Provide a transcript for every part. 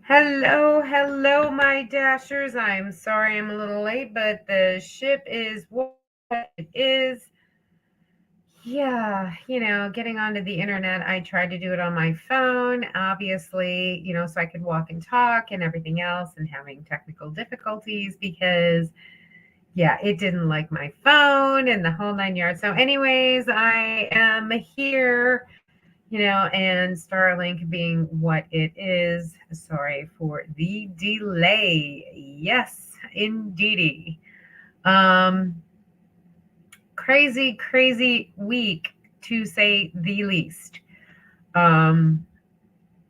Hello, my dashers. I'm sorry I'm a little late, but the ship is what it is. Yeah, getting onto the internet, I tried to do it on my phone, obviously, so I could walk and talk and everything else, and having technical difficulties because, yeah, it didn't like my phone and the whole nine yards. So, anyways, I am here, and Starlink being what it is. Sorry for the delay. Yes, indeedy. Um, crazy week to say the least. Um,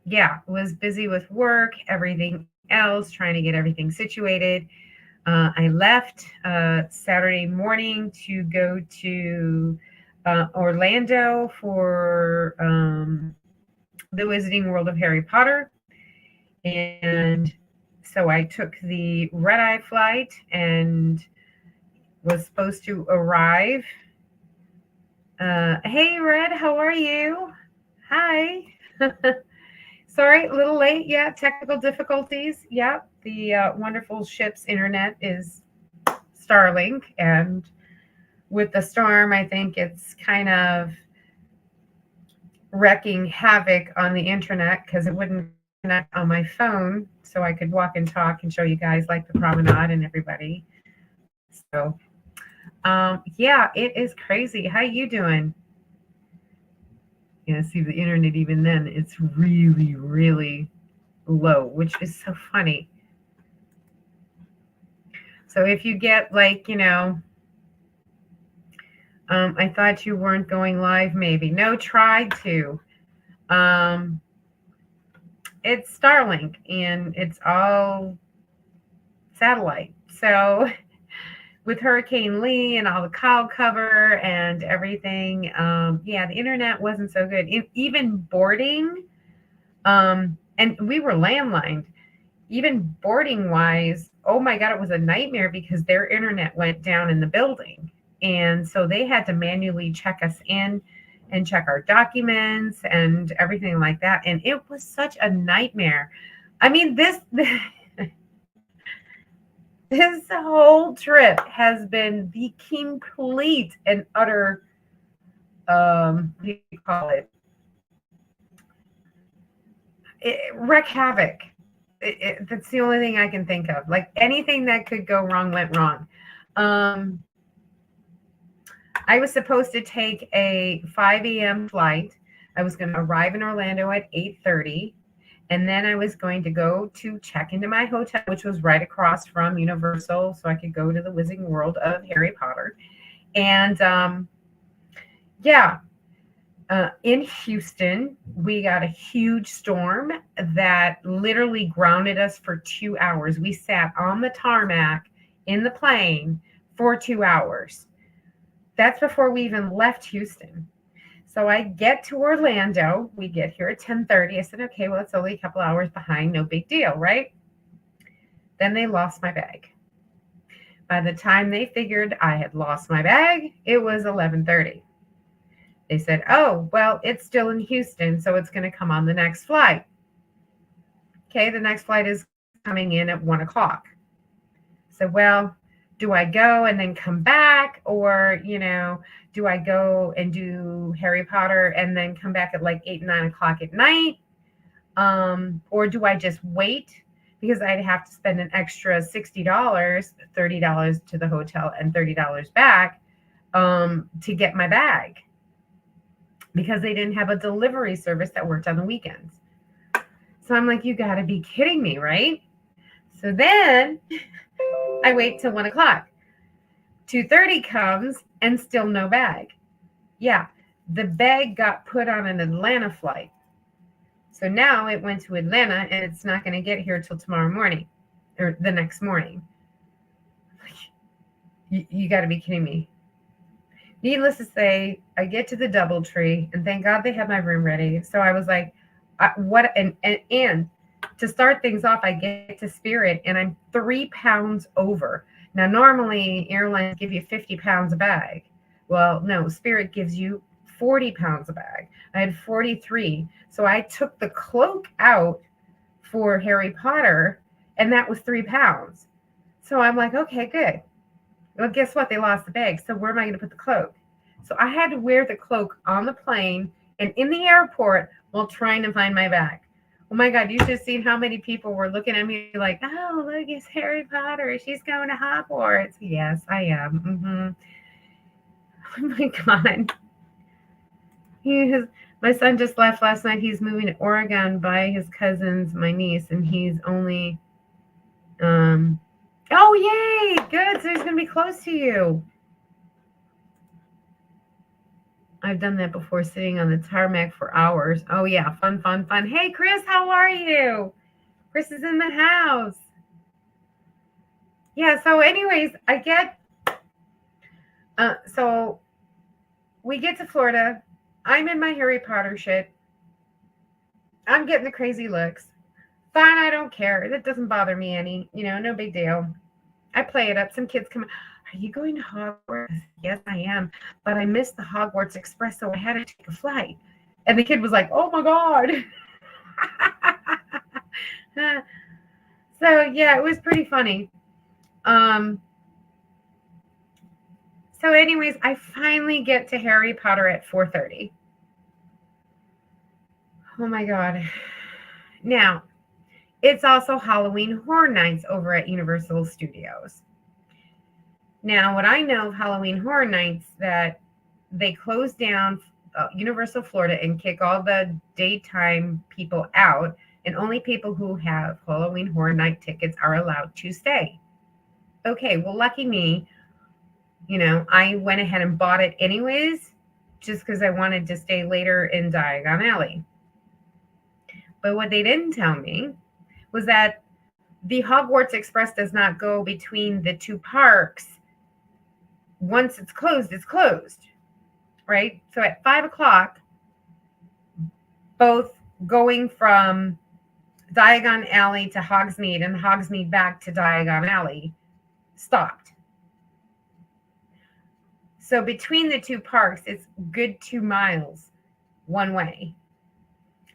yeah, was busy with work, everything else, trying to get everything situated. I left Saturday morning to go to Orlando for the Wizarding World of Harry Potter. And so I took the red eye flight and was supposed to arrive. Hey, Red, how are you? Hi. Sorry, a little late. Yeah, technical difficulties. Yeah, the wonderful ship's internet is Starlink. And with the storm, I think it's kind of wrecking havoc on the internet because it wouldn't connect on my phone so I could walk and talk and show you guys like the promenade and everybody. So yeah, it is crazy. How you doing? Yeah, see the internet even then it's really low, which is so funny. So if you get like, I thought you weren't going live maybe. No, tried to. Um it's Starlink and it's all satellite. So with Hurricane Lee and all the cloud cover and everything, yeah, the internet wasn't so good. Even boarding, and we were landlined. Even boarding wise, oh my God, it was a nightmare because their internet went down in the building. And so they had to manually check us in and check our documents and everything like that. And it was such a nightmare. I mean, this whole trip has been the complete and utter what do you call wreck havoc. That's the only thing I can think of. Like anything that could go wrong went wrong. Um, I was supposed to take a 5 a.m. flight. I was going to arrive in Orlando at 8:30, and then I was going to go to check into my hotel, which was right across from Universal, so I could go to the Wizarding World of Harry Potter. And yeah, in Houston, we got a huge storm that literally grounded us for 2 hours. We sat on the tarmac in the plane for 2 hours. That's before we even left Houston. So I get to Orlando. We get here at 10:30. I said, okay, well, it's only a couple hours behind. No big deal, right? Then they lost my bag. By the time they figured I had lost my bag, it was 11:30. They said, oh, well, it's still in Houston, so it's going to come on the next flight. Okay, the next flight is coming in at 1 o'clock. So, well, do I go and then come back? Or, do I go and do Harry Potter and then come back at like 8, 9 o'clock at night? Or do I just wait? Because I'd have to spend an extra $60, $30 to the hotel and $30 back to get my bag because they didn't have a delivery service that worked on the weekends. So I'm like, you got to be kidding me, right? So then I wait till 1 o'clock. 2:30 comes and still no bag. Yeah, the bag got put on an Atlanta flight. So now it went to Atlanta and it's not going to get here till tomorrow morning or the next morning. You got to be kidding me. Needless to say, I get to the DoubleTree and thank God they had my room ready. So I was like, what? And to start things off, I get to Spirit and I'm 3 pounds over. Now, normally airlines give you 50 pounds a bag. Well, no, Spirit gives you 40 pounds a bag. I had 43. So I took the cloak out for Harry Potter, and that was 3 pounds. So I'm like, okay, good. Well, guess what? They lost the bag. So where am I going to put the cloak? So I had to wear the cloak on the plane and in the airport while trying to find my bag. Oh my God, you should have seen how many people were looking at me like, oh, look, it's Harry Potter. She's going to Hogwarts. Yes, I am. Oh my God. My son just left last night. He's moving to Oregon by his cousins, my niece, and he's only, oh, yay, good. So he's going to be close to you. I've done that before, sitting on the tarmac for hours. Oh, yeah, fun. Hey, Chris, how are you? Chris is in the house. Yeah, so anyways, so we get to Florida. I'm in my Harry Potter shit. I'm getting the crazy looks. Fine, I don't care. That doesn't bother me any. No big deal. I play it up. Some kids come, are you going to Hogwarts? Yes, I am. But I missed the Hogwarts Express, so I had to take a flight. And the kid was like, oh my God. So, yeah, it was pretty funny. So anyways, I finally get to Harry Potter at 4:30. Oh my God. Now, it's also Halloween Horror Nights over at Universal Studios. Now, what I know of Halloween Horror Nights, that they close down Universal Florida and kick all the daytime people out, and only people who have Halloween Horror Night tickets are allowed to stay. Okay, well, lucky me, I went ahead and bought it anyways, just because I wanted to stay later in Diagon Alley. But what they didn't tell me was that the Hogwarts Express does not go between the two parks. Once it's closed, right? So at 5 o'clock, both going from Diagon Alley to Hogsmeade and Hogsmeade back to Diagon Alley stopped. So between the two parks, it's good 2 miles one way.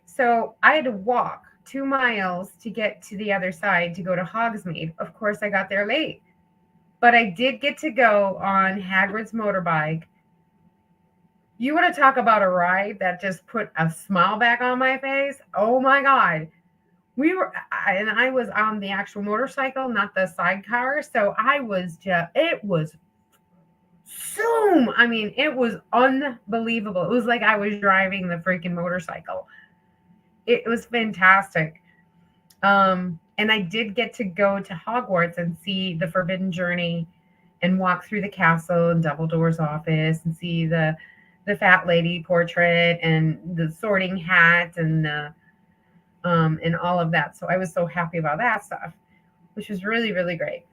So I had to walk 2 miles to get to the other side to go to Hogsmeade. Of course, I got there late. But I did get to go on Hagrid's motorbike. You want to talk about a ride that just put a smile back on my face? Oh my God. I was on the actual motorcycle, not the sidecar. So it was zoom. I mean, it was unbelievable. It was like I was driving the freaking motorcycle. It was fantastic. And I did get to go to Hogwarts and see the Forbidden Journey and walk through the castle and Dumbledore's office and see the fat lady portrait and the Sorting Hat and all of that. So I was so happy about that stuff, which was really, really great.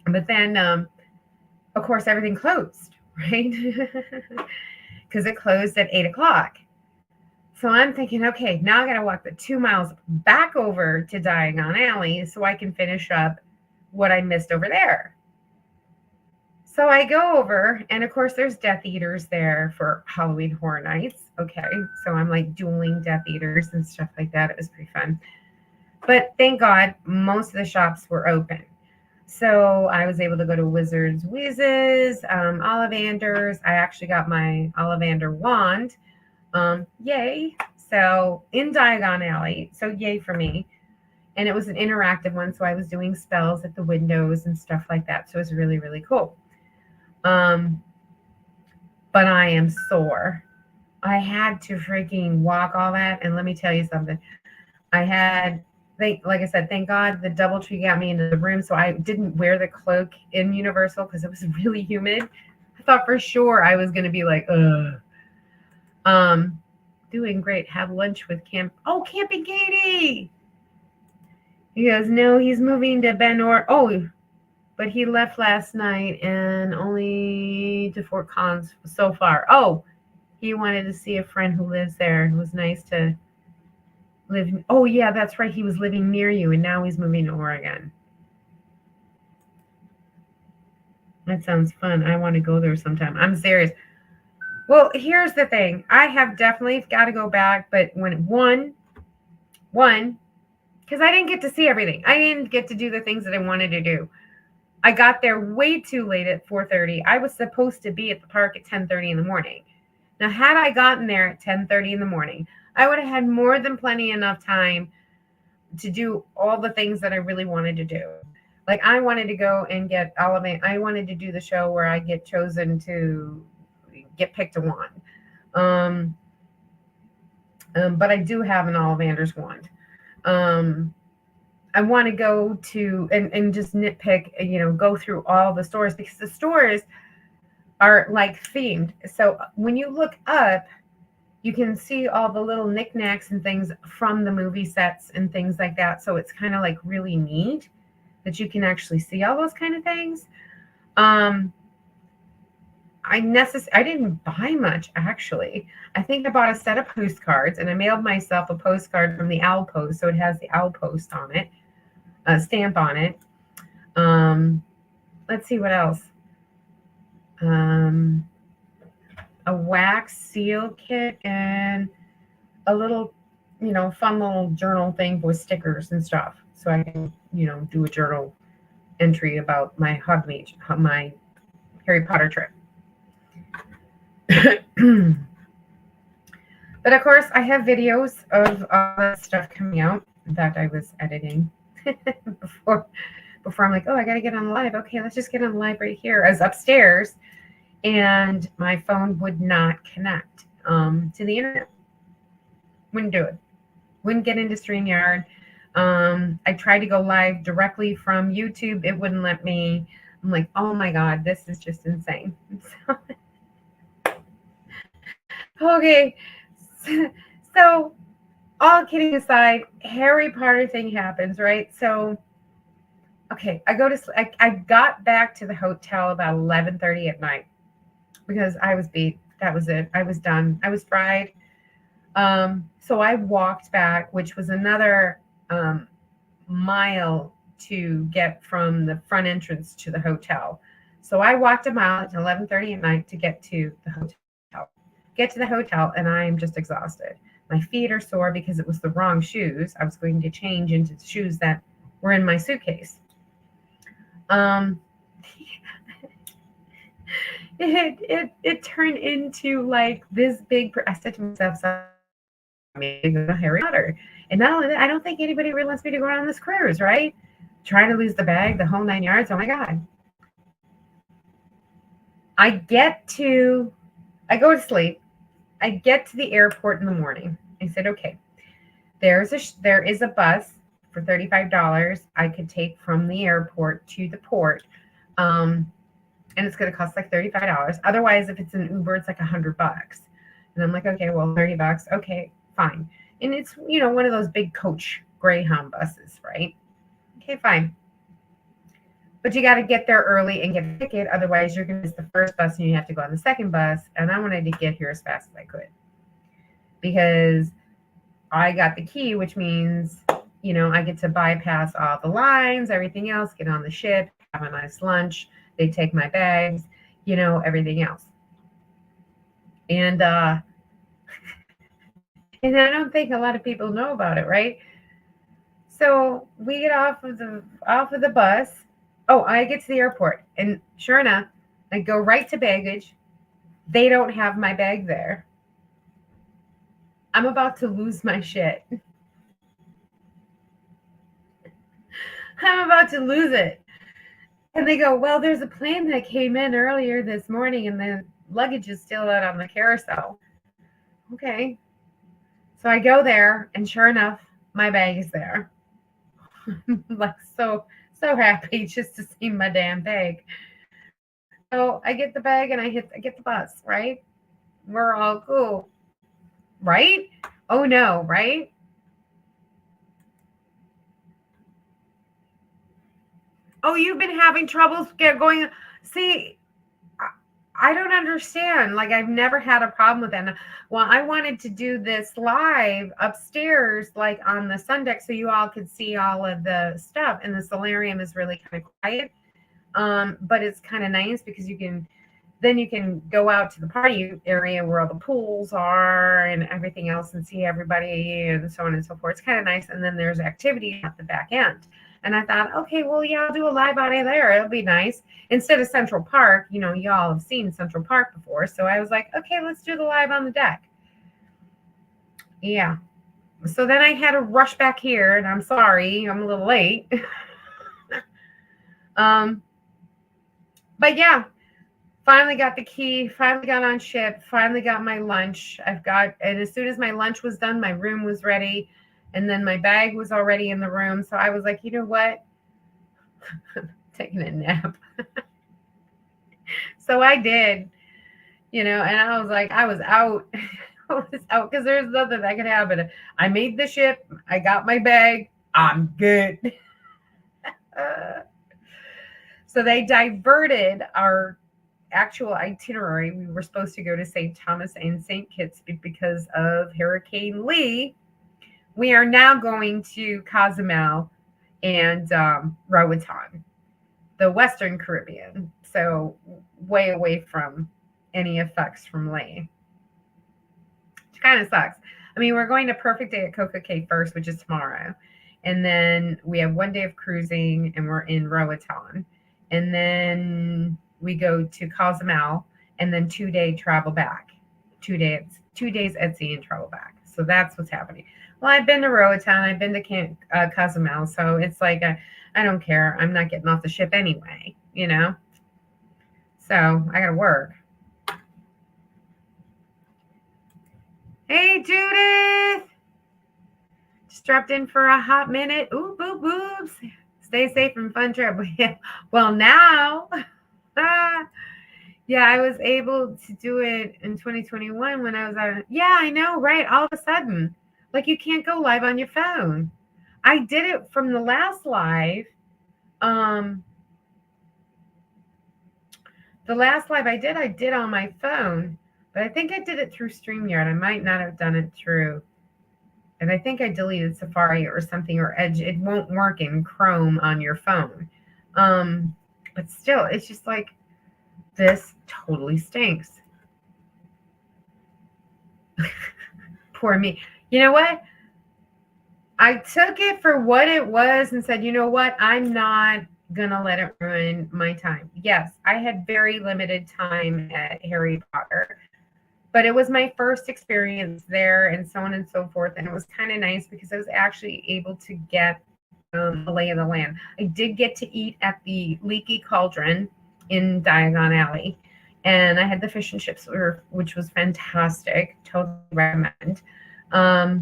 But then, of course, everything closed, right? Because it closed at 8 o'clock. So I'm thinking, okay, now I got to walk the 2 miles back over to Diagon Alley so I can finish up what I missed over there. So I go over, and of course, there's Death Eaters there for Halloween Horror Nights. Okay, so I'm like dueling Death Eaters and stuff like that. It was pretty fun. But thank God, most of the shops were open. So I was able to go to Wizards Whizzes, Ollivanders. I actually got my Ollivander wand. Yay. So in Diagon Alley. So yay for me. And it was an interactive one. So I was doing spells at the windows and stuff like that. So it was really, really cool. But I am sore. I had to freaking walk all that. And let me tell you something. Like I said, thank God the DoubleTree got me into the room. So I didn't wear the cloak in Universal because it was really humid. I thought for sure I was going to be like, ugh. Doing great. Have lunch with Camping Katie. He goes, no, he's moving to but he left last night and only to Fort Collins so far. Oh, he wanted to see a friend who lives there. It was nice to live. Oh yeah, that's right. He was living near you and now he's moving to Oregon. That sounds fun. I want to go there sometime. I'm serious. Well, here's the thing. I have definitely got to go back, but when because I didn't get to see everything. I didn't get to do the things that I wanted to do. I got there way too late at 4:30. I was supposed to be at the park at 10:30 in the morning. Now, had I gotten there at 10:30 in the morning, I would have had more than plenty enough time to do all the things that I really wanted to do. Like I wanted to go and get Ollivander. I wanted to do the show where I get chosen to get picked a wand. But I do have an Ollivander's wand. I want to go to and just nitpick, go through all the stores because the stores are like themed. So when you look up, you can see all the little knickknacks and things from the movie sets and things like that. So it's kind of like really neat that you can actually see all those kind of things. I didn't buy much actually. I think I bought a set of postcards and I mailed myself a postcard from the Owl Post, so it has the Owl Post on it, stamp on it. Let's see what else. A wax seal kit and a little, fun little journal thing with stickers and stuff, so I can, do a journal entry about my my Harry Potter trip. But of course, I have videos of all that stuff coming out that I was editing before I'm like, oh, I got to get on the live. Okay, let's just get on the live right here. I was upstairs, and my phone would not connect to the internet. Wouldn't do it. Wouldn't get into StreamYard. I tried to go live directly from YouTube. It wouldn't let me. I'm like, oh my God, this is just insane. Okay, so all kidding aside, Harry Potter thing happens, right? So, okay, I got back to the hotel about 11:30 at night because I was beat. That was it. I was done. I was fried. So I walked back, which was another mile to get from the front entrance to the hotel. So I walked a mile at 11:30 at night to get to the hotel. Get to the hotel, and I am just exhausted. My feet are sore because it was the wrong shoes. I was going to change into the shoes that were in my suitcase. It turned into like this big. I said to myself, I'm going to go to Harry Potter. And not only that, I don't think anybody really wants me to go on this cruise, right? Trying to lose the bag, the whole 9 yards. Oh my God. I go to sleep. I get to the airport in the morning. I said, okay, there is a bus for $35 I could take from the airport to the port. And it's going to cost like $35. Otherwise, if it's an Uber, it's like $100. And I'm like, okay, well, $30. Okay, fine. And it's, one of those big coach Greyhound buses, right? Okay, fine. But you got to get there early and get a ticket. Otherwise, you're going to miss the first bus and you have to go on the second bus. And I wanted to get here as fast as I could because I got the key, which means, I get to bypass all the lines, everything else, get on the ship, have a nice lunch. They take my bags, everything else. And and I don't think a lot of people know about it, right? So we get off of the bus. Oh, I get to the airport, and sure enough, I go right to baggage. They don't have my bag there. I'm about to lose my shit. I'm about to lose it. And they go, well, there's a plane that came in earlier this morning, and the luggage is still out on the carousel. Okay. So I go there, and sure enough, my bag is there. Like so happy just to see my damn bag. So I get the bag and I get the bus, right? We're all cool, right? Oh no, right? Oh, you've been having troubles going. See, I don't understand. Like, I've never had a problem with that. Well, I wanted to do this live upstairs, like on the sun deck, so you all could see all of the stuff. And the solarium is really kind of quiet. But it's kind of nice because you can then you can go out to the party area where all the pools are and everything else and see everybody and so on and so forth. It's kind of nice. And then there's activity at the back end. And I thought, okay, well, yeah, I'll do a live out of there. It'll be nice. Instead of Central Park, you know, y'all have seen Central Park before. So I was like, okay, let's do the live on the deck. Yeah. So then I had to rush back here, and I'm sorry, I'm a little late. But yeah, finally got the key, finally got on ship, finally got my lunch. And as soon as my lunch was done, my room was ready, and then my bag was already in the room. So I was like, you know what? Taking a nap. So I did, you know, and I was like, I was out. I was out because there's nothing that could happen. I made the ship. I got my bag. I'm good. So they diverted our actual itinerary. We were supposed to go to St. Thomas and St. Kitts because of Hurricane Lee. We are now going to Cozumel and Roatan, the Western Caribbean. So way away from any effects from Lee. Which kind of sucks. I mean, we're going to Perfect Day at Coco Cay first, which is tomorrow. And then we have 1 day of cruising and we're in Roatan. And then we go to Cozumel and then 2-day travel back. 2 days at sea and travel back. So that's what's happening. Well, I've been to Roatan, I've been to Cozumel, so it's like I don't care. I'm not getting off the ship anyway, you know. So I gotta work. Hey, Judith, just dropped in for a hot minute. Ooh, boob boobs. Stay safe and fun trip. Well, now, yeah, I was able to do it in 2021 when I was out. Yeah, I know, right? All of a sudden, like you can't go live on your phone. I did it from the last live. The last live I did on my phone, but I think I did it through StreamYard. I might not have done it through, and I think I deleted Safari or something, or Edge. It won't work in Chrome on your phone. But still, it's just like, this totally stinks. Poor me. You know what? I took it for what it was and said, you know what? I'm not gonna let it ruin my time. Yes, I had very limited time at Harry Potter, but it was my first experience there and so on and so forth. And it was kind of nice because I was actually able to get the lay of the land. I did get to eat at the Leaky Cauldron in Diagon Alley, and I had the fish and chips, which was fantastic. Totally recommend. I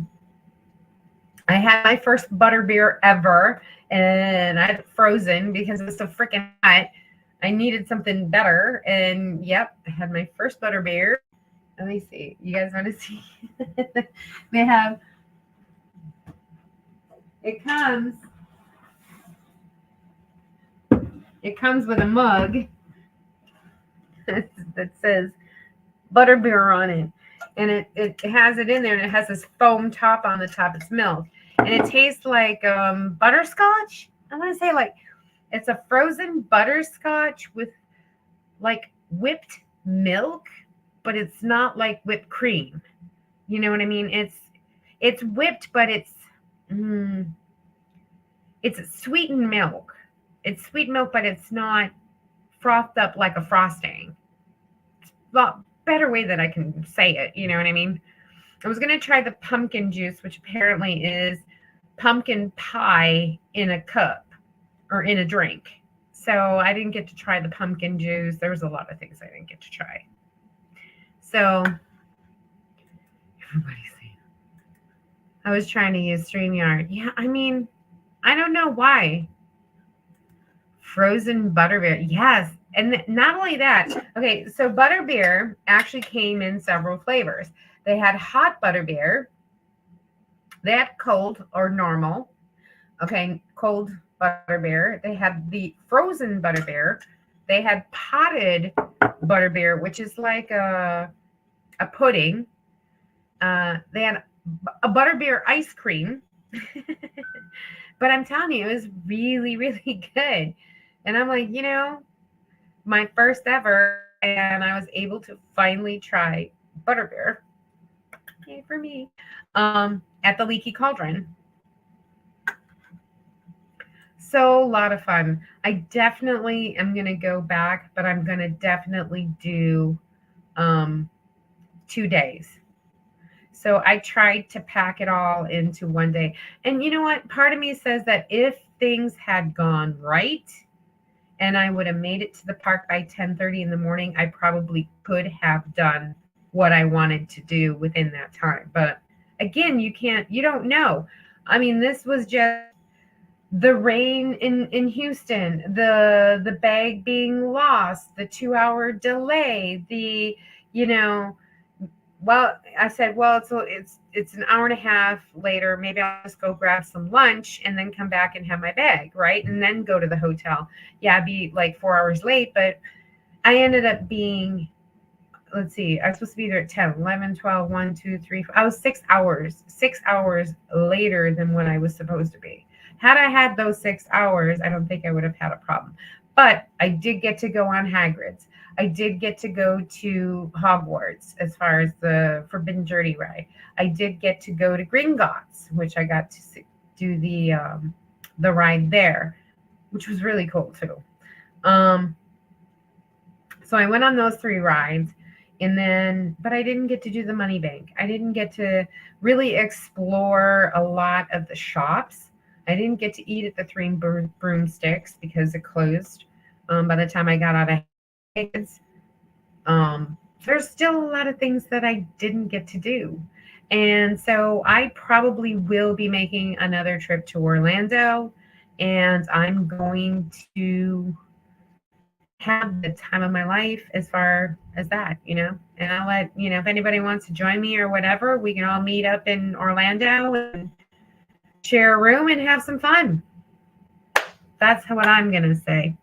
had my first butterbeer ever, and I had it frozen because it was so freaking hot. I needed something better, and yep, I had my first butterbeer. Let me see. You guys want to see? They have. It comes with a mug that says butterbeer on it, and it has it in there, and it has this foam top on the top. It's milk, and it tastes like butterscotch. I want to say like it's a frozen butterscotch with like whipped milk, but it's not like whipped cream. You know what I mean? It's whipped, but it's sweetened milk. It's sweet milk, but it's not frothed up like a frosting. It's a better way that I can say it. You know what I mean? I was going to try the pumpkin juice, which apparently is pumpkin pie in a cup or in a drink. So I didn't get to try the pumpkin juice. There was a lot of things I didn't get to try. So everybody's saying I was trying to use StreamYard. Yeah, I mean, I don't know why. Frozen butterbeer. Yes. And not only that, okay, so butterbeer actually came in several flavors. They had hot butterbeer. They had cold or normal. Okay, cold butterbeer. They had the frozen butterbeer. They had potted butterbeer, which is like a pudding. They had a butterbeer ice cream. But I'm telling you, it was really, really good. And I'm like, you know, my first ever and I was able to finally try butterbeer. Yay for me. At the Leaky Cauldron. So a lot of fun. I definitely am going to go back, but I'm going to definitely do 2 days. So I tried to pack it all into one day. And you know what? Part of me says that if things had gone right and I would have made it to the park by 10:30 in the morning, I probably could have done what I wanted to do within that time. But again, you don't know. I mean, this was just the rain in Houston, the bag being lost, the 2 hour delay, you know, well, I said, well, it's an hour and a half later. Maybe I'll just go grab some lunch and then come back and have my bag, right? And then go to the hotel. Yeah, I'd be like 4 hours late, but I ended up being, let's see, I was supposed to be there at 10, 11, 12, 1, 2, 3, 4. I was 6 hours later than what I was supposed to be. Had I had those 6 hours, I don't think I would have had a problem. But I did get to go on Hagrid's. I did get to go to Hogwarts as far as the Forbidden Journey ride. I did get to go to Gringotts, which I got to do the ride there, which was really cool too. So I went on those 3 rides, but I didn't get to do the Money Bank. I didn't get to really explore a lot of the shops. I didn't get to eat at the Three Broomsticks because it closed by the time I got out of Hagrid's. There's still a lot of things that I didn't get to do. And so I probably will be making another trip to Orlando, and I'm going to have the time of my life as far as that, and I'll let, if anybody wants to join me or whatever, we can all meet up in Orlando and share a room and have some fun. That's what I'm going to say.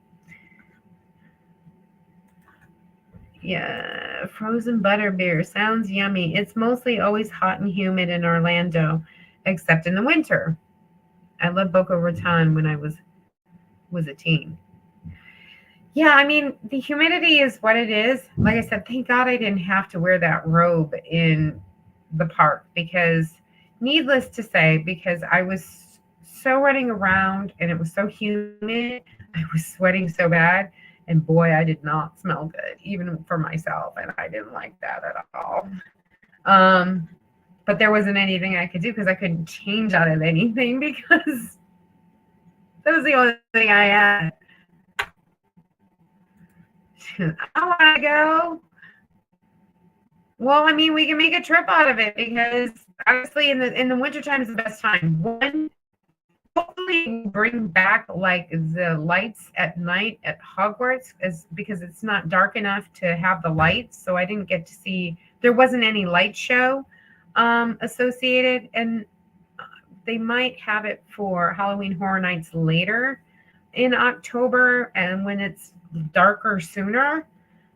Yeah, frozen butterbeer sounds yummy. It's mostly always hot and humid in Orlando, except in the winter. I loved Boca Raton when I was a teen. Yeah, I mean, the humidity is what it is. Like I said, thank God I didn't have to wear that robe in the park because, needless to say, because I was so running around and it was so humid, I was sweating so bad. And boy, I did not smell good, even for myself. And I didn't like that at all. But there wasn't anything I could do because I couldn't change out of anything because that was the only thing I had. I want to go. Well, I mean, we can make a trip out of it because obviously in the wintertime is the best time. One, hopefully bring back like the lights at night at Hogwarts because it's not dark enough to have the lights. So I didn't get to see, there wasn't any light show associated, and they might have it for Halloween Horror Nights later in October and when it's darker sooner.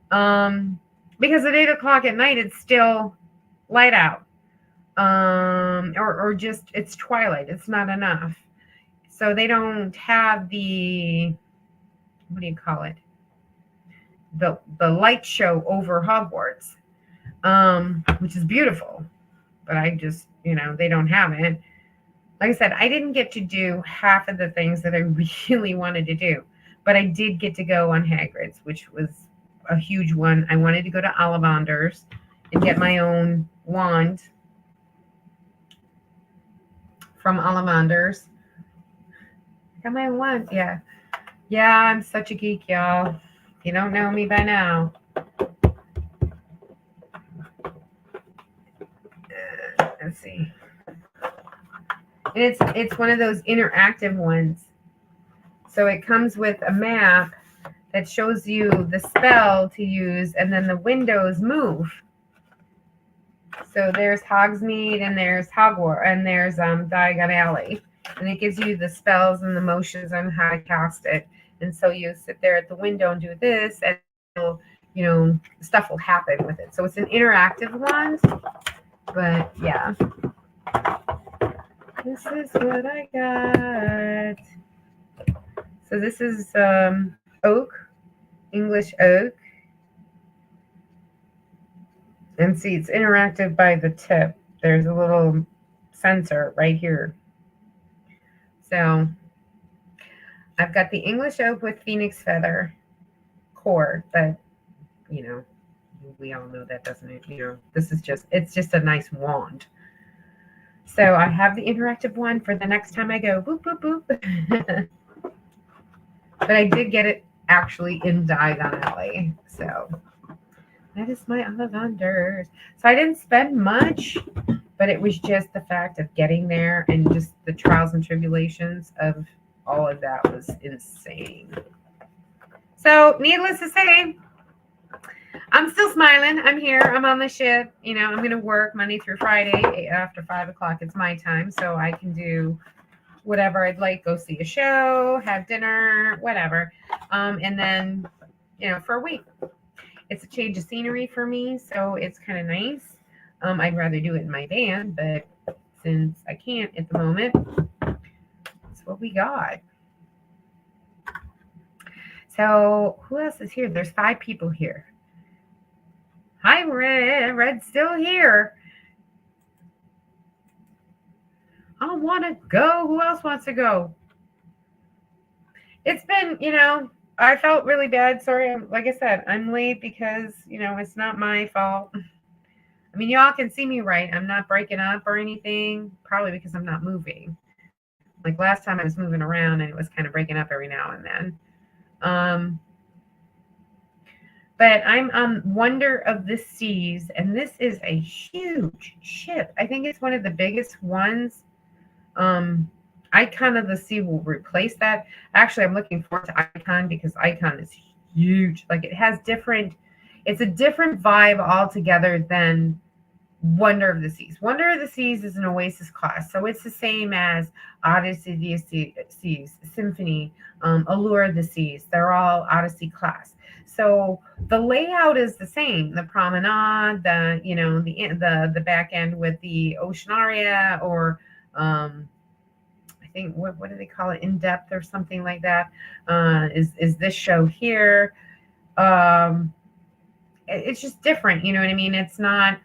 Because at 8:00 at night, it's still light out. Or just it's twilight. It's not enough. So they don't have the, what do you call it? The light show over Hogwarts, which is beautiful. But I just, they don't have it. Like I said, I didn't get to do half of the things that I really wanted to do. But I did get to go on Hagrid's, which was a huge one. I wanted to go to Ollivander's and get my own wand from Ollivander's. Got my own wand, yeah. Yeah, I'm such a geek, y'all. If you don't know me by now. Let's see. And it's one of those interactive ones. So it comes with a map that shows you the spell to use, and then the windows move. So there's Hogsmeade, and there's Hogwarts, and there's Diagon Alley, and it gives you the spells and the motions on how to cast it. And so you sit there at the window and do this, and stuff will happen with it. So it's an interactive one. But yeah, this is what I got. So this is oak, English oak. And see, it's interactive by the tip. There's a little sensor right here. So I've got the English oak with phoenix feather core, but you know, we all know that doesn't it? This is it's just a nice wand. So I have the interactive one for the next time I go boop boop boop. But I did get it actually in Diagon Alley. So that is my Ollivanders. So I didn't spend much, but it was just the fact of getting there and just the trials and tribulations of all of that was insane. So needless to say, I'm still smiling. I'm here. I'm on the ship. I'm going to work Monday through Friday after 5 o'clock. It's my time. So I can do whatever I'd like, go see a show, have dinner, whatever. And then, for a week. It's a change of scenery for me, so it's kind of nice. I'd rather do it in my van, but since I can't at the moment, that's what we got. So who else is here? There's 5 people here. Hi, Red. Red's still here. I want to go. Who else wants to go? It's been, I felt really bad. Sorry. Like I said, I'm late because, it's not my fault. I mean, y'all can see me right. I'm not breaking up or anything, probably because I'm not moving. Like last time I was moving around and it was kind of breaking up every now and then. But I'm on Wonder of the Seas, and this is a huge ship. I think it's one of the biggest ones. Icon of the Sea will replace that. Actually, I'm looking forward to Icon because Icon is huge. Like it's a different vibe altogether than Wonder of the Seas. Wonder of the Seas is an Oasis class, so it's the same as Odyssey of the Seas, Symphony, Allure of the Seas. They're all Odyssey class. So the layout is the same. The promenade, the back end with the Oceanaria, or I think what do they call it? In depth or something like that. Is this show here? It's just different. You know what I mean? It's not.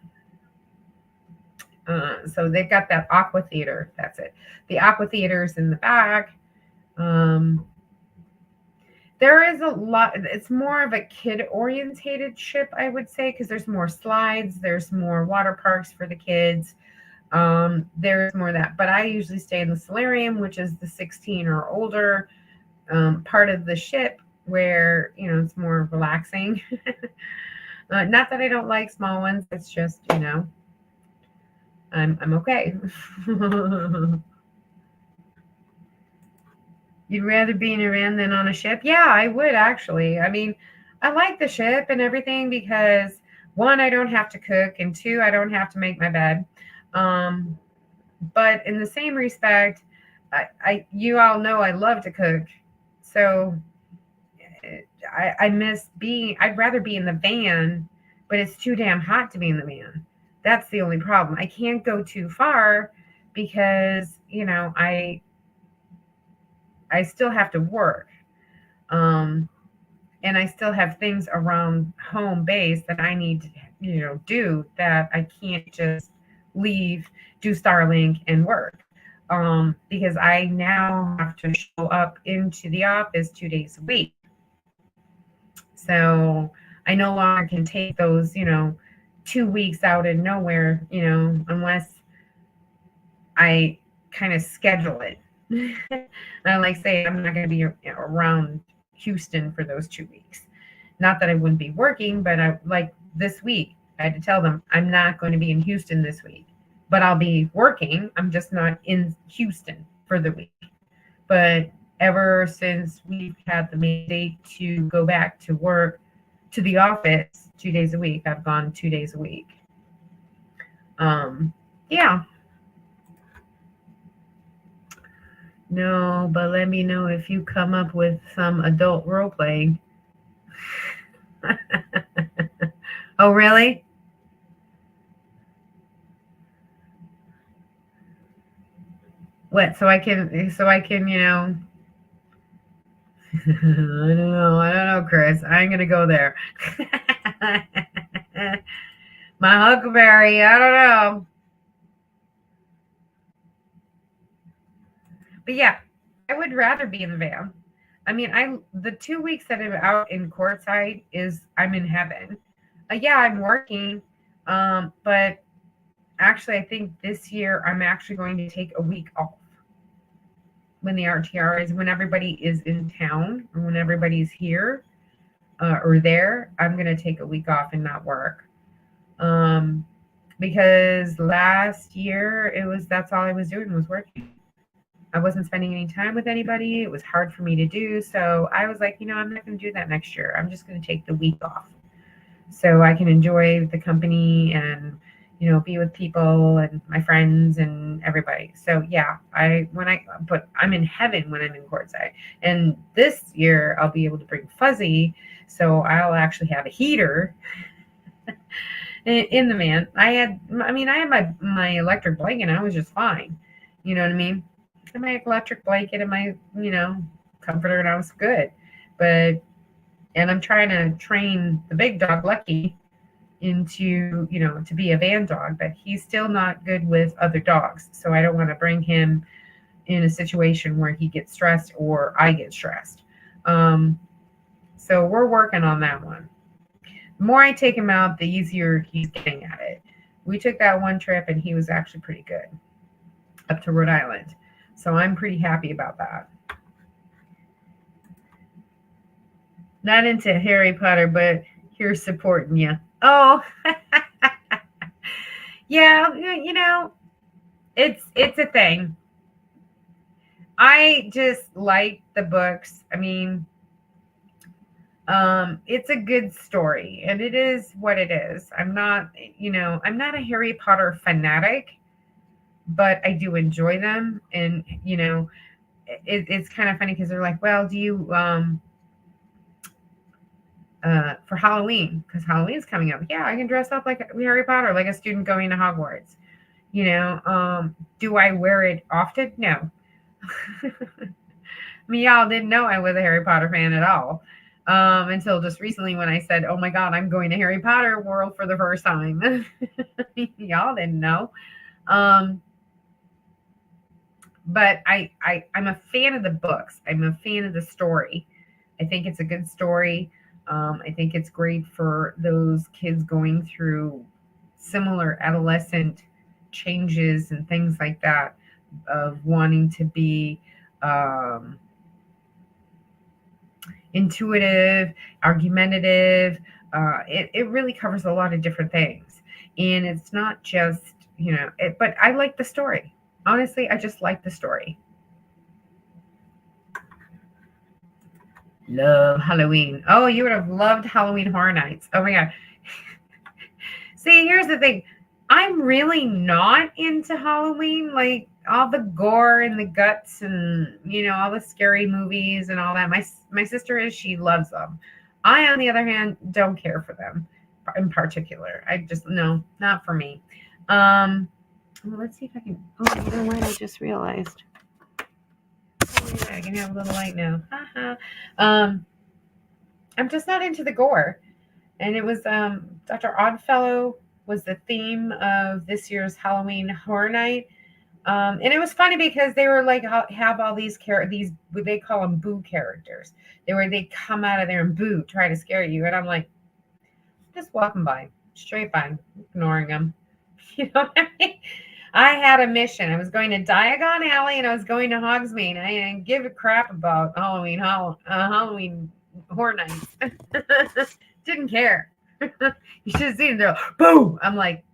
So they've got that aqua theater. That's it. The aqua theater's in the back. There is a lot. It's more of a kid-orientated ship, I would say, because there's more slides. There's more water parks for the kids. There's more of that. But I usually stay in the solarium, which is the 16 or older part of the ship, where it's more relaxing. Not that I don't like small ones. It's just I'm okay. You'd rather be in a van than on a ship? Yeah, I would actually. I mean, I like the ship and everything because 1, I don't have to cook, and 2, I don't have to make my bed. But in the same respect, you all know I love to cook, so I miss being. I'd rather be in the van, but it's too damn hot to be in the van. That's the only problem. I can't go too far because I still have to work. And I still have things around home base that I need to, do, that I can't just leave, do Starlink and work. Because I now have to show up into the office 2 days a week. So I no longer can take those, 2 weeks out of nowhere, unless I kind of schedule it. I like say I'm not going to be around Houston for those 2 weeks. Not that I wouldn't be working, but I like this week I had to tell them I'm not going to be in Houston this week, but I'll be working. I'm just not in Houston for the week. But ever since we've had the mandate to go back to work to the office 2 days a week, I've gone 2 days a week. Yeah. No, but let me know if you come up with some adult role playing. Oh, really? What? So I can, I don't know, Chris. I ain't gonna go there. My Huckleberry, I don't know. But yeah, I would rather be in the van. I mean, the 2 weeks that I'm out in courtside is I'm in heaven. Yeah, I'm working, but actually, I think this year I'm actually going to take a week off when the RTR is, when everybody is in town or when everybody's here or there. I'm going to take a week off and not work. Because last year that's all I was doing was working. I wasn't spending any time with anybody. It was hard for me to do. So I was like, I'm not going to do that next year. I'm just going to take the week off so I can enjoy the company and, be with people and my friends and everybody. So yeah, but I'm in heaven when I'm in courtside. And this year I'll be able to bring Fuzzy. So I'll actually have a heater in the van. I had my electric blanket and I was just fine. You know what I mean? And my electric blanket and my, comforter, and I was good. But, and I'm trying to train the big dog, Lucky, into, to be a van dog, but he's still not good with other dogs. So I don't want to bring him in a situation where he gets stressed or I get stressed. So we're working on that one. The more I take him out, the easier he's getting at it. We took that one trip and he was actually pretty good up to Rhode Island. So I'm pretty happy about that. Not into Harry Potter, but here's supporting you. Oh, yeah, it's a thing. I just like the books. I mean, it's a good story, and it is what it is. I'm not a Harry Potter fanatic, but I do enjoy them, and it's kind of funny because they're like, well, do you for Halloween, because Halloween's coming up. Yeah, I can dress up like Harry Potter, like a student going to Hogwarts. Do I wear it often? No. I mean, y'all didn't know I was a Harry Potter fan at all until just recently when I said, "Oh my God, I'm going to Harry Potter World for the first time." Y'all didn't know. But I'm a fan of the books. I'm a fan of the story. I think it's a good story. I think it's great for those kids going through similar adolescent changes and things like that, of wanting to be intuitive, argumentative. It really covers a lot of different things. And it's not just, but I like the story. Honestly, I just like the story. Love Halloween. Oh, you would have loved Halloween Horror Nights. Oh my God. See, here's the thing. I'm really not into Halloween, like all the gore and the guts and all the scary movies and all that. My sister is, she loves them. I, on the other hand, don't care for them in particular. I just, no, not for me. Let's see if I can. Oh, you know what? I just realized. Oh, yeah, I can have a little light now. I'm just not into the gore. And it was Dr. Oddfellow was the theme of this year's Halloween Horror Night. And it was funny because they were like, have all these these, what they call them, boo characters. They come out of there and boo, try to scare you. And I'm like, just walking by, straight by, ignoring them. You know what I mean? I had a mission. I was going to Diagon Alley and I was going to Hogsmeade. I didn't give a crap about Halloween Horror Nights. Didn't care. You should have seen them. Boom! I'm like,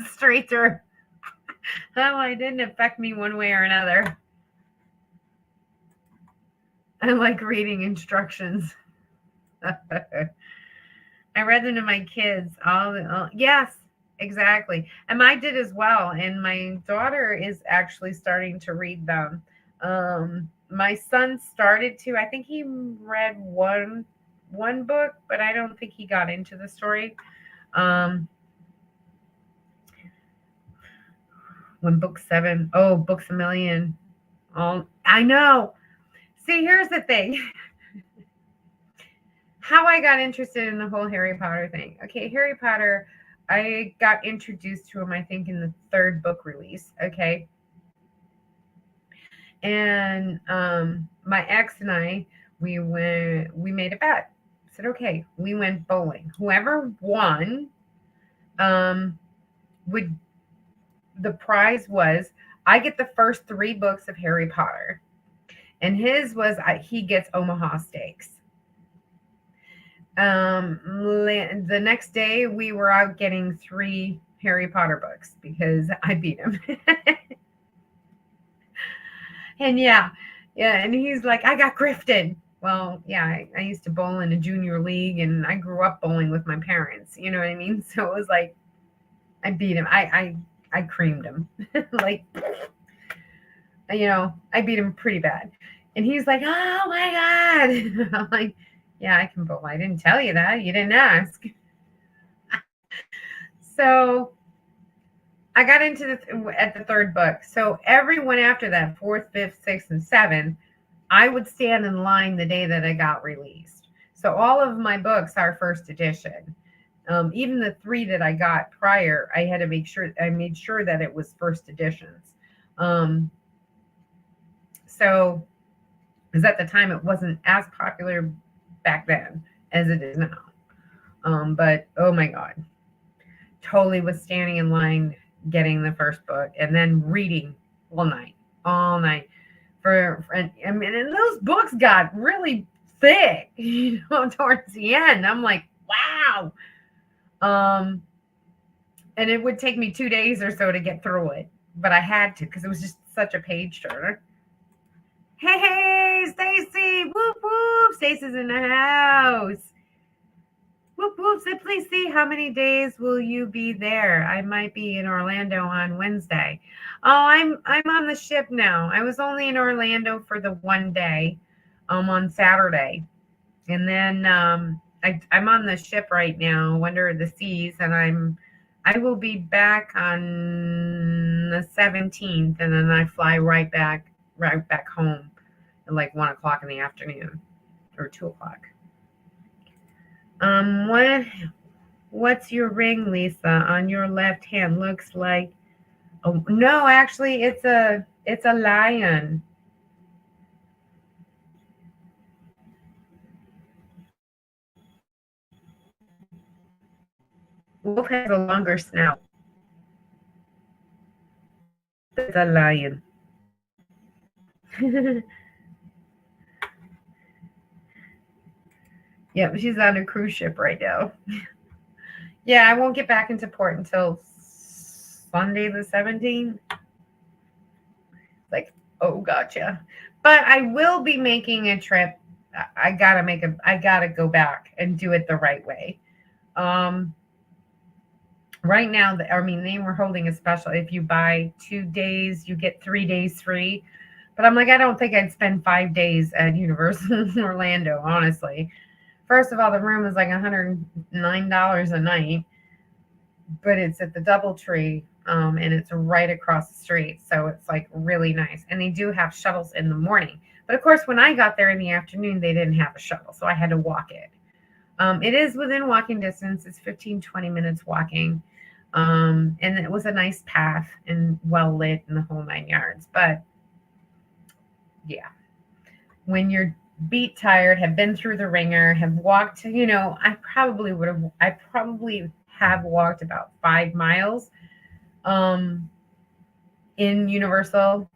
straight through. Oh, it didn't affect me one way or another. I like reading instructions. I read them to my kids. Yes, exactly. And I did as well. And my daughter is actually starting to read them. My son started to. I think he read one book, but I don't think he got into the story. When book 7, Books a Million. I know. See, here's the thing. how I got interested in the whole Harry Potter thing. Okay, Harry Potter, I got introduced to him, I think, in the third book release. Okay. And my ex and I, we made a bet. Said, okay, we went bowling. Whoever won, um, would the prize was I get the first 3 books of Harry Potter, and his was he gets Omaha Steaks. The next day we were out getting 3 Harry Potter books because I beat him. And yeah, and he's like, I got grifted. Well, yeah, I used to bowl in a junior league, and I grew up bowling with my parents. You know what I mean? So it was like I beat him. I creamed him. Like, I beat him pretty bad. And he's like, oh my God. I'm like, yeah, I can bowl. I didn't tell you that. You didn't ask. So I got into at the 3rd book. So everyone after that, 4th, 5th, 6th, and 7th, I would stand in line the day that I got released. So all of my books are first edition. Even the 3 that I got prior, I had to made sure that it was first editions. So, because at the time it wasn't as popular back then as it is now. But oh my God, totally was standing in line getting the first book and then reading all night and those books got really thick, towards the end. I'm like, wow. And it would take me 2 days or so to get through it, but I had to because it was just such a page turner. Hey, Stacy! Whoop whoop! Stacy's in the house. Whoop whoop! So please see how many days will you be there? I might be in Orlando on Wednesday. Oh, I'm on the ship now. I was only in Orlando for the one day, on Saturday, and then I'm on the ship right now under the seas, and I will be back on the 17th, and then I fly right back home at like 1 o'clock in the afternoon or 2 o'clock. What's your ring, Lisa? On your left hand looks like. Oh no, actually, it's a lion. Wolf has a longer snout. It's a lion. Yep, she's on a cruise ship right now. Yeah, I won't get back into port until Sunday the 17th. Like, oh, gotcha. But I will be making a trip. I gotta go back and do it the right way. Right now, they were holding a special. If you buy 2 days, you get 3 days free. But I'm like, I don't think I'd spend 5 days at Universal Orlando, honestly. First of all, the room is like $109 a night, but it's at the DoubleTree, and it's right across the street, so it's like really nice. And they do have shuttles in the morning, but of course, when I got there in the afternoon, they didn't have a shuttle, so I had to walk it. It is within walking distance. It's 15-20 minutes walking, and it was a nice path and well lit and the whole 9 yards. But yeah, when you're beat tired, have been through the ringer, have walked, I probably have walked about 5 miles in Universal.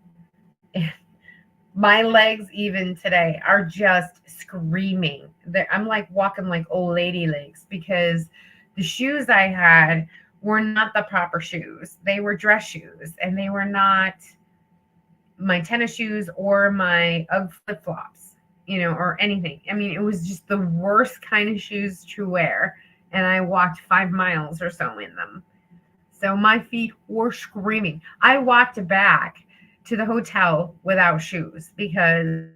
My legs even today are just screaming. I'm like walking like old lady legs because the shoes I had were not the proper shoes. They were dress shoes, and they were not my tennis shoes or my UGG flip-flops, or anything. I mean, it was just the worst kind of shoes to wear, and I walked 5 miles or so in them. So my feet were screaming. I walked back to the hotel without shoes because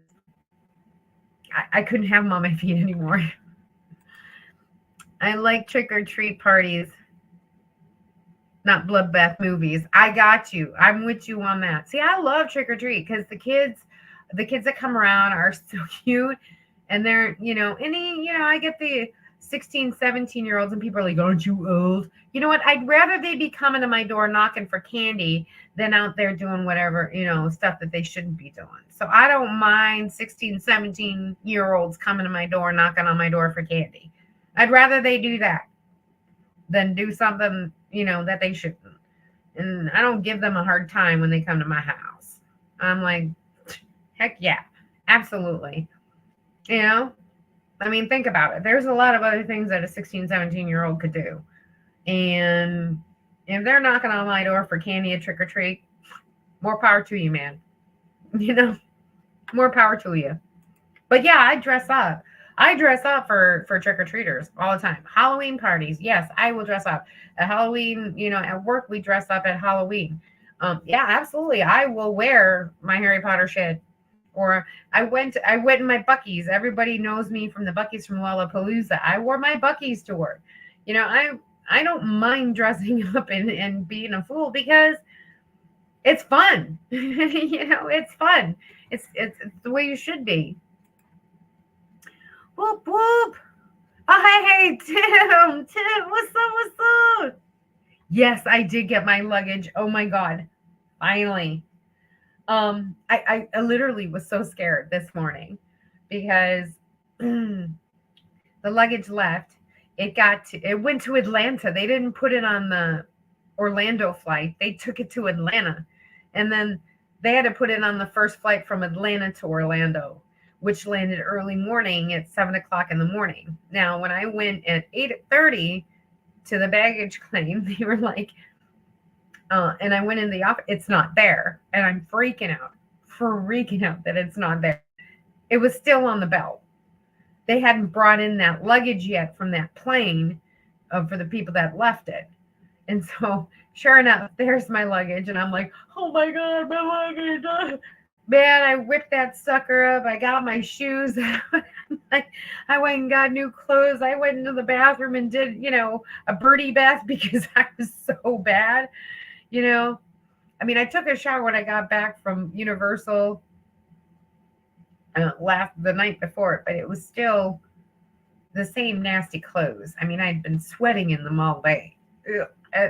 I couldn't have them on my feet anymore. I like trick or treat parties, not bloodbath movies. I got you. I'm with you on that. See, I love trick or treat because the kids that come around are so cute, And they're, I get the 16, 17-year-olds and people are like, aren't you old? You know what? I'd rather they be coming to my door knocking for candy than out there doing whatever, stuff that they shouldn't be doing. So I don't mind 16, 17-year-olds coming to my door, knocking on my door for candy. I'd rather they do that than do something, that they shouldn't. And I don't give them a hard time when they come to my house. I'm like, heck yeah, absolutely. I mean, think about it. There's a lot of other things that a 16, 17-year-old could do. And if they're knocking on my door for candy or trick or treat, more power to you, man. More power to you. But yeah, I dress up. I dress up for trick or treaters all the time. Halloween parties, yes, I will dress up. At Halloween, at work we dress up at Halloween. Yeah, absolutely. I will wear my Harry Potter shit. Or I went in my Buc-ee's. Everybody knows me from the Buc-ee's from Lollapalooza. I wore my Buc-ee's to work. I don't mind dressing up and being a fool because it's fun. It's fun. It's the way you should be. Whoop whoop. Oh hey Tim, what's up? Yes, I did get my luggage. Oh my god, finally. I literally was so scared this morning because the luggage left. It went to Atlanta. They didn't put it on the Orlando flight. They took it to Atlanta, and then they had to put it on the first flight from Atlanta to Orlando, which landed early morning at 7:00 in the morning. Now, when I went at 8:30 to the baggage claim, they were like, and I went in the office, it's not there. And I'm freaking out that it's not there. It was still on the belt. They hadn't brought in that luggage yet from that plane for the people that left it. And so, sure enough, there's my luggage. And I'm like, oh my God, my luggage. Man, I whipped that sucker up. I got my shoes. I went and got new clothes. I went into the bathroom and did, a birdie bath because I was so bad. I mean, I took a shower when I got back from Universal the night before, but it was still the same nasty clothes. I mean, I'd been sweating in them all day,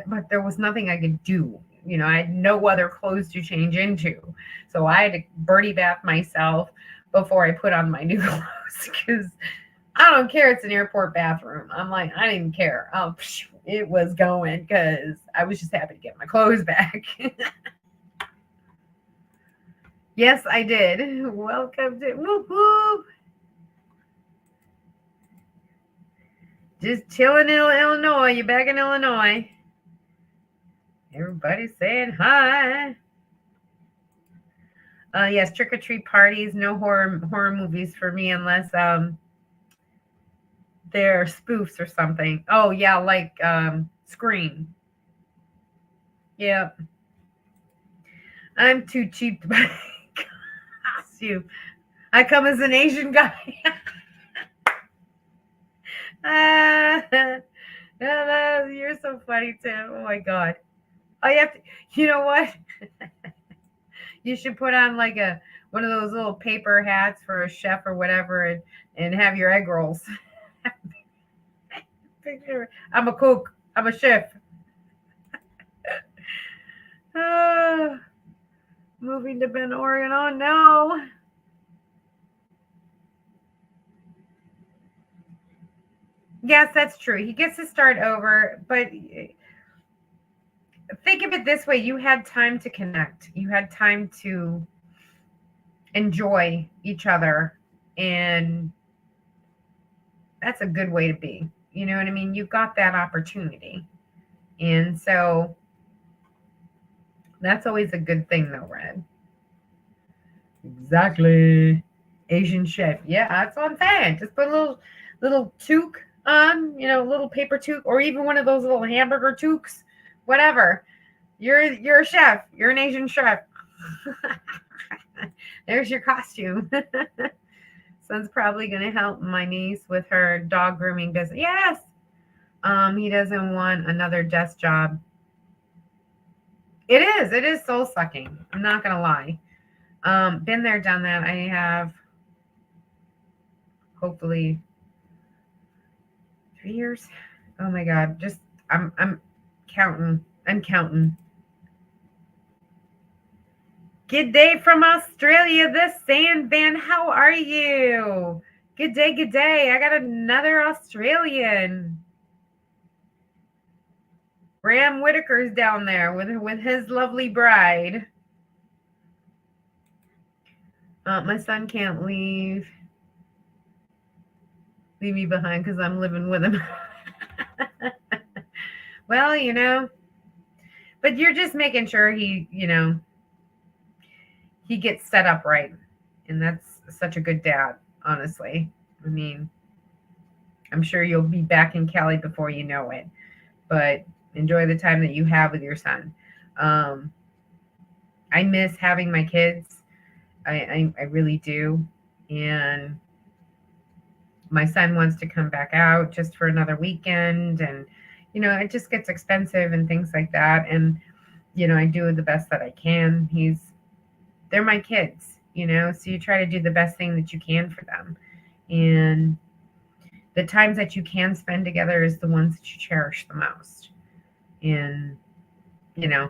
but there was nothing I could do. I had no other clothes to change into, so I had to birdie bath myself before I put on my new clothes because I don't care. It's an airport bathroom. I'm like, I didn't care. It was going because I was just happy to get my clothes back. Yes, I did. Welcome to whoop whoop. Just chilling in Illinois. You back in Illinois? Everybody's saying hi. Yes, trick or treat parties. No horror movies for me unless they're spoofs or something. Oh yeah, like Scream. Yeah. I'm too cheap to buy costume. I come as an Asian guy. You're so funny, Tim. Oh my God. Oh, you have to, you know what? You should put on like one of those little paper hats for a chef or whatever and have your egg rolls. I'm a cook. I'm a chef. Moving to Bend, Oregon. Oh no. Yes, that's true. He gets to start over, but think of it this way. You had time to connect. You had time to enjoy each other, and that's a good way to be. You know what I mean? You got that opportunity. And so that's always a good thing though, Red. Exactly. Asian chef. Yeah, that's what I'm saying. Just put a little toque on, little paper toque, or even one of those little hamburger toques, whatever. You're a chef. You're an Asian chef. There's your costume. Son's probably gonna help my niece with her dog grooming business. Yes. He doesn't want another desk job. It is soul sucking. I'm not gonna lie. Been there, done that. I have hopefully 3 years. Oh my God. Just, I'm counting. I'm counting. Good day from Australia, the Sandman. How are you? Good day, good day. I got another Australian. Bram Whitaker's down there with his lovely bride. My son can't leave me behind because I'm living with him. Well, but you're just making sure he gets set up right. And that's such a good dad, honestly. I mean, I'm sure you'll be back in Cali before you know it, but enjoy the time that you have with your son. I miss having my kids. I really do. And my son wants to come back out just for another weekend. And, it just gets expensive and things like that. And, I do the best that I can. They're my kids, so you try to do the best thing that you can for them. And the times that you can spend together is the ones that you cherish the most. And,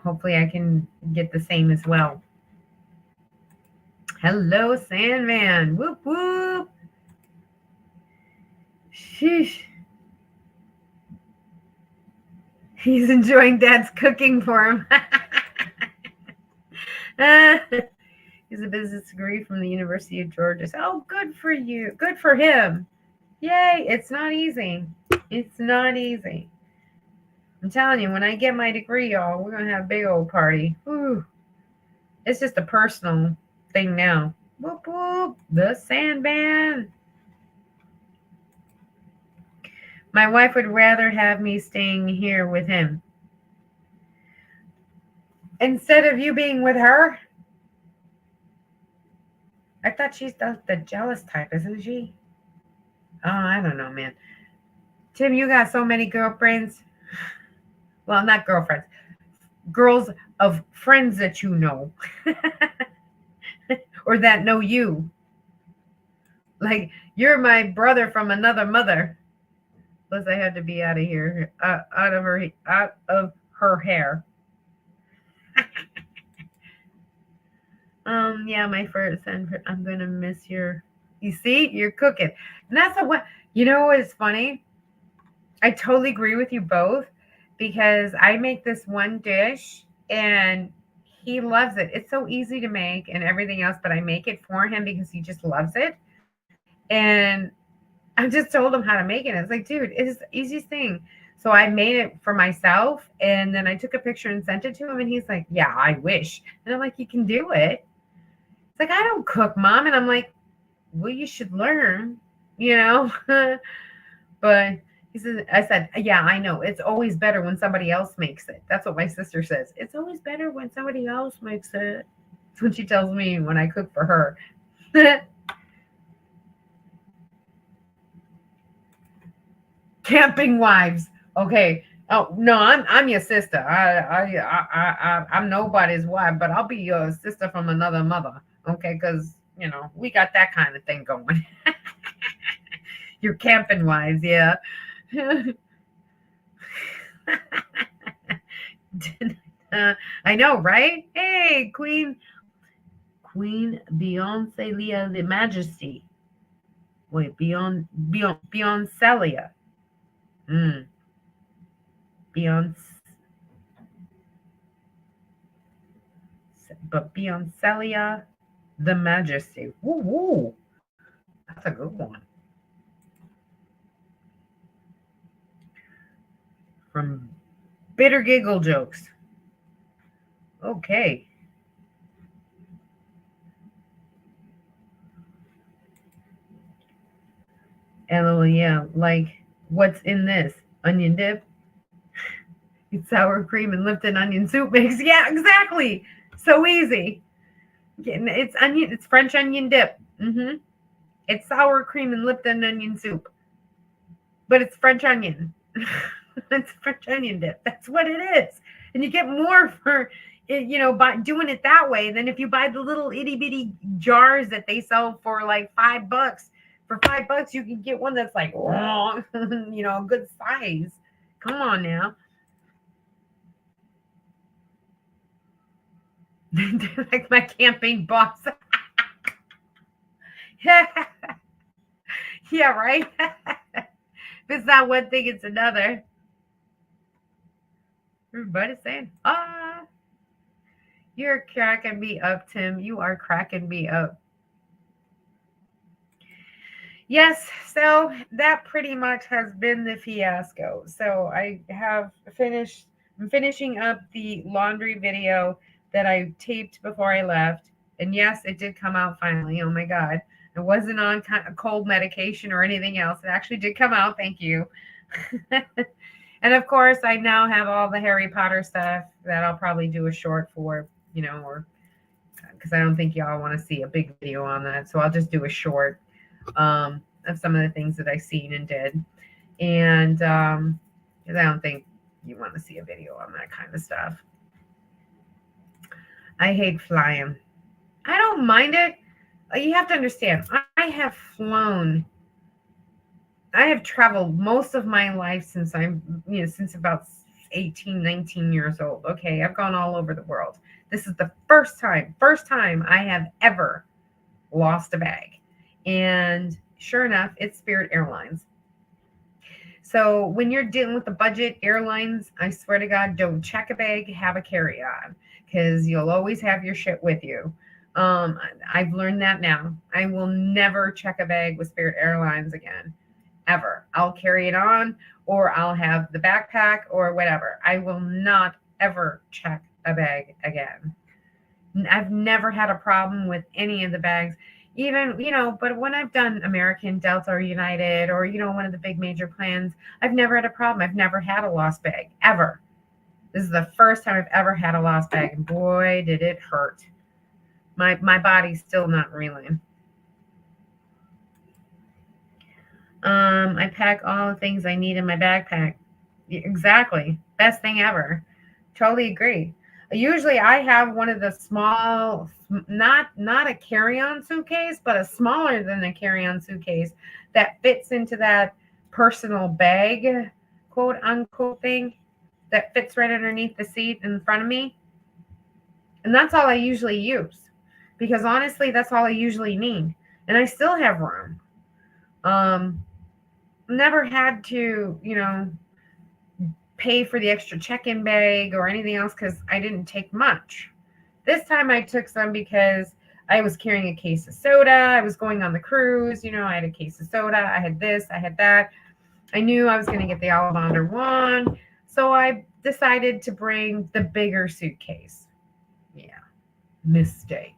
hopefully I can get the same as well. Hello, Sandman. Whoop, whoop. Sheesh. He's enjoying Dad's cooking for him. He's a business degree from the University of Georgia. Oh, good for you. Good for him. Yay. It's not easy. It's not easy. I'm telling you, when I get my degree, y'all, we're going to have a big old party. Whew. It's just a personal thing now. Whoop, whoop. The Sandman. My wife would rather have me staying here with him instead of you being with her. I thought she's the jealous type, isn't she? Oh, I don't know, man. Tim, you got so many girlfriends. Well, not girlfriends. Girls of friends that you know. Or that know you. Like, you're my brother from another mother. Plus, I had to be out of here. Out of her hair. Yeah, my first son, I'm gonna miss you see, you're cooking. And that's what what is funny? I totally agree with you both, because I make this one dish and he loves it. It's so easy to make and everything else, but I make it for him because he just loves it. And I just told him how to make it. It's like, dude, it's the easiest thing. So I made it for myself, and then I took a picture and sent it to him, and he's like, yeah, I wish. And I'm like, you can do it. It's like, I don't cook, Mom. And I'm like, well, you should learn, But I said, yeah, I know. It's always better when somebody else makes it. That's what my sister says. It's always better when somebody else makes it. That's what she tells me when I cook for her. Camping wives. Okay. Oh no, I'm your sister. I'm nobody's wife, but I'll be your sister from another mother. Okay, because we got that kind of thing going. Your camping wives, yeah. I know, right? Hey, Queen Beyonce Leah the Majesty. Wait, Beyoncelia. But Beyoncelia the Majesty. Woo woo. That's a good one. From Bitter Giggle Jokes. Okay. LOL, yeah. Like, what's in this? Onion dip? It's sour cream and Lipton onion soup mix. Yeah, exactly. So easy. It's French onion dip. It's sour cream and Lipton onion soup. But it's French onion. It's French onion dip. That's what it is. And you get more for by doing it that way than if you buy the little itty bitty jars that they sell for like $5 For $5, you can get one that's like, oh, a good size. Come on now. Like my camping box. Yeah, right? If it's not one thing, it's another. Everybody's saying, you're cracking me up, Tim. You are cracking me up. Yes, so that pretty much has been the fiasco. So I'm finishing up the laundry video that I taped before I left. And yes, it did come out finally. Oh my God. It wasn't on cold medication or anything else. It actually did come out. Thank you. And of course, I now have all the Harry Potter stuff that I'll probably do a short for, or because I don't think y'all want to see a big video on that. So I'll just do a short of some of the things that I seen and did. And because I don't think you want to see a video on that kind of stuff. I hate flying. I don't mind it. You have to understand, I have flown. I have traveled most of my life since since about 18, 19 years old. Okay, I've gone all over the world. This is the first time I have ever lost a bag. And sure enough, it's Spirit Airlines. So when you're dealing with the budget airlines, I swear to God, don't check a bag, have a carry-on, because you'll always have your shit with you. I've learned that now. I will never check a bag with Spirit Airlines again, ever. I'll carry it on, or I'll have the backpack or whatever. I will not ever check a bag again. I've never had a problem with any of the bags. Even, but when I've done American, Delta, or United, or, one of the big major plans, I've never had a problem. I've never had a lost bag, ever. This is the first time I've ever had a lost bag, and boy, did it hurt. My body's still not reeling. I pack all the things I need in my backpack. Exactly. Best thing ever. Totally agree. Usually I have one of the small, not a carry-on suitcase, but a smaller than a carry-on suitcase that fits into that personal bag, quote unquote thing, that fits right underneath the seat in front of me. And that's all I usually use, because honestly, that's all I usually need. And I still have room. Never had to, pay for the extra check-in bag or anything else because I didn't take much. This time I took some because I was carrying a case of soda. I was going on the cruise. I had a case of soda. I had this. I had that. I knew I was going to get the Ollivander one. So I decided to bring the bigger suitcase. Yeah. Mistake.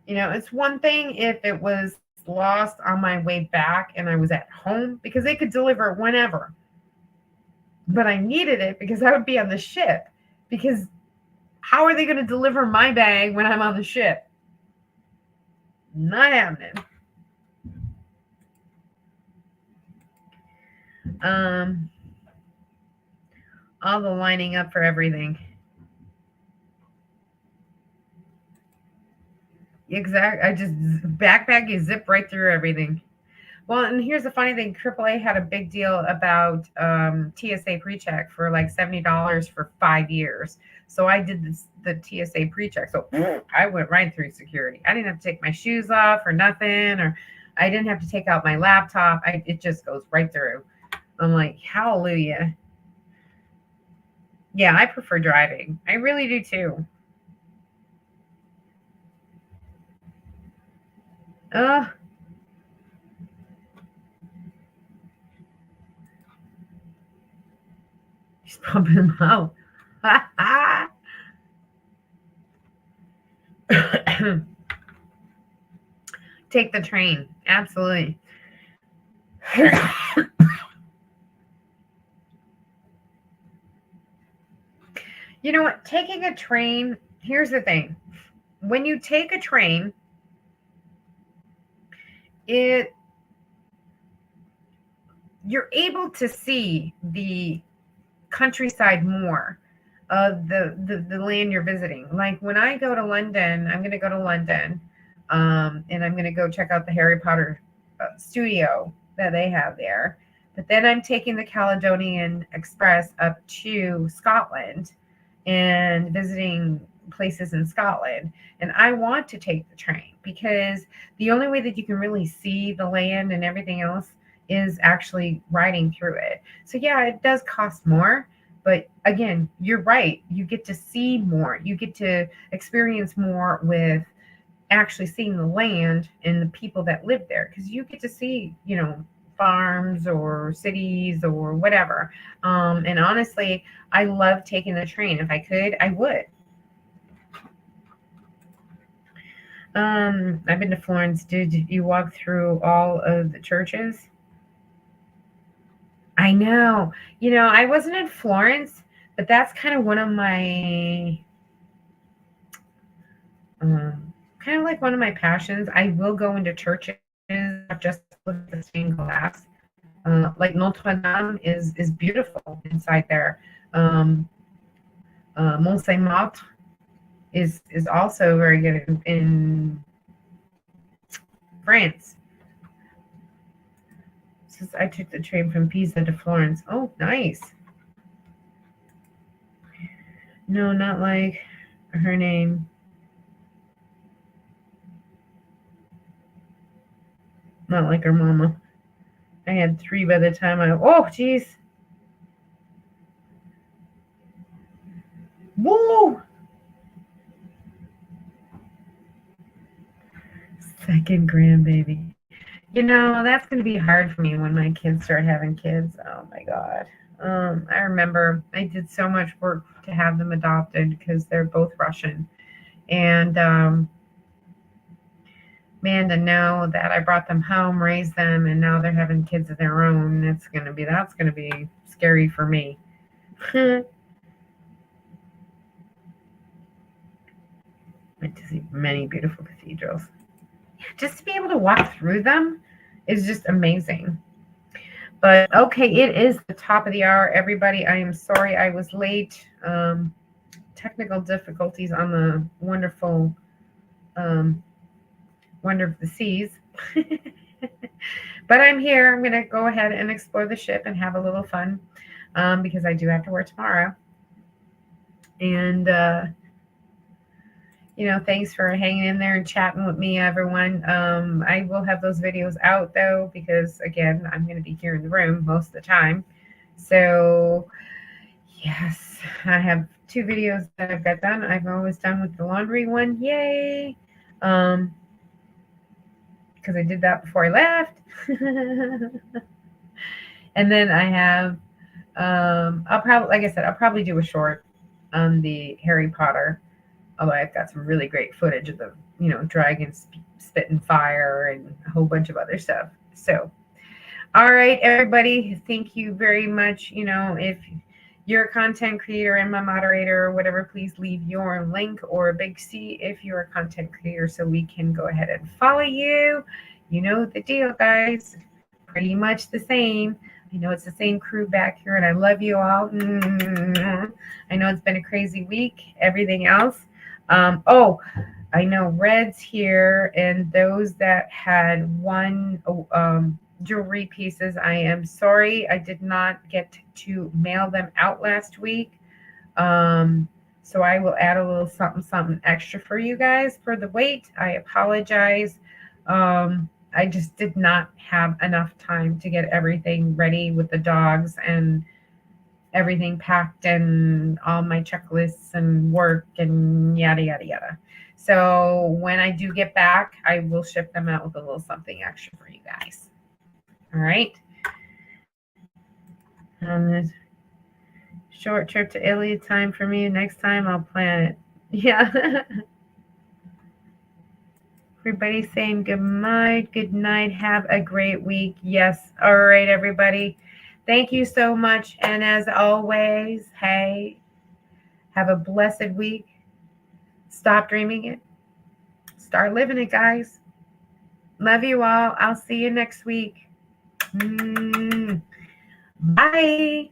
It's one thing if it was lost on my way back and I was at home, because they could deliver it whenever. But I needed it because I would be on the ship. Because how are they going to deliver my bag when I'm on the ship? Not happening. All the lining up for everything. Exactly. Backpack, you zip right through everything. Well, and here's the funny thing. AAA had a big deal about TSA PreCheck for like $70 for 5 years. So I did the TSA PreCheck. So I went right through security. I didn't have to take my shoes off or nothing, or I didn't have to take out my laptop. It just goes right through. I'm like, hallelujah. Yeah, I prefer driving. I really do too. He's pumping them out. Take the train. Absolutely. You know what? Taking a train, here's the thing. When you take a train, you're able to see the countryside more of the land you're visiting. Like when I go to London, I'm going to go to London, and I'm going to go check out the Harry Potter studio that they have there. But then I'm taking the Caledonian Express up to Scotland and visiting places in Scotland. And I want to take the train because the only way that you can really see the land and everything else is actually riding through it. So yeah, it does cost more, but again, you're right. You get to see more. You get to experience more with actually seeing the land and the people that live there, because you get to see, farms or cities or whatever. And honestly, I love taking the train. If I could, I would. I've been to Florence. Did you walk through all of the churches? I know. I wasn't in Florence, but that's kind of one of my kind of like one of my passions. I will go into churches just with the stained glass. Like Notre Dame is beautiful inside there. Mont Saint Martre is also very good in France. Since I took the train from Pisa to Florence. Oh, nice. No, not like her name. Not like her mama. I had 3 by the time oh, geez. Woo! Second grandbaby. That's going to be hard for me when my kids start having kids. Oh my God. I remember I did so much work to have them adopted because they're both Russian. And man, to know that I brought them home, raised them, and now they're having kids of their own, that's going to be scary for me. Went to see many beautiful cathedrals. Just to be able to walk through them is just amazing. But okay, it is the top of the hour, everybody. I am sorry I was late. Technical difficulties on the wonderful Wonder of the Seas. But I'm here. I'm going to go ahead and explore the ship and have a little fun because I do have to work tomorrow. And thanks for hanging in there and chatting with me, everyone. I will have those videos out, though, because, again, I'm going to be here in the room most of the time. So, yes, I have 2 videos that I've got done. I've always done with the laundry one. Yay! Because I did that before I left. And then I have, I'll probably do a short on the Harry Potter. Although I've got some really great footage of the, dragons spitting fire and a whole bunch of other stuff. So, all right, everybody, thank you very much. If you're a content creator and my moderator or whatever, please leave your link or a big C if you're a content creator so we can go ahead and follow you. You know the deal, guys. Pretty much the same. I know it's the same crew back here, and I love you all. I know it's been a crazy week. Everything else. I know Red's here, and those that had won jewelry pieces, I am sorry I did not get to mail them out last week. So I will add a little something extra for you guys for the wait. I apologize. I just did not have enough time to get everything ready with the dogs and everything packed and all my checklists and work and yada, yada, yada. So when I do get back, I will ship them out with a little something extra for you guys. All right. On this short trip to Italy, time for me. Next time I'll plan it. Yeah. Everybody saying good night. Good night. Have a great week. Yes. All right, everybody. Thank you so much. And as always, hey, have a blessed week. Stop dreaming it. Start living it, guys. Love you all. I'll see you next week. Bye.